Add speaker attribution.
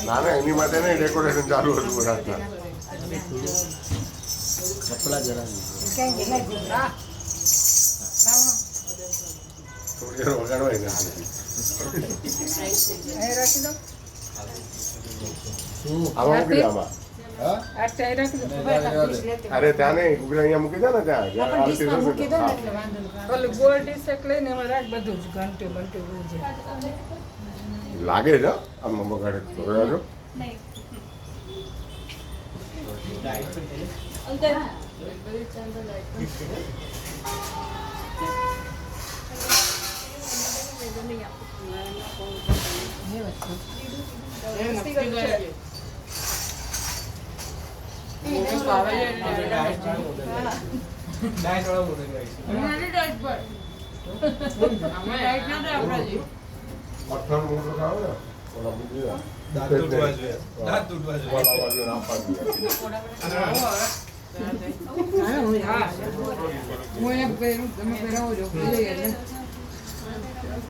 Speaker 1: ના એની માટે નહીં, ડેકોરેશન ચાલુ હતું રાતના. કપડા જરા થોડી વગાડવાય અરે ત્યાં નહીં ઉગડા અહીંયા મૂકી દે ને ત્યાં લાગે છે આમ બગાડે છો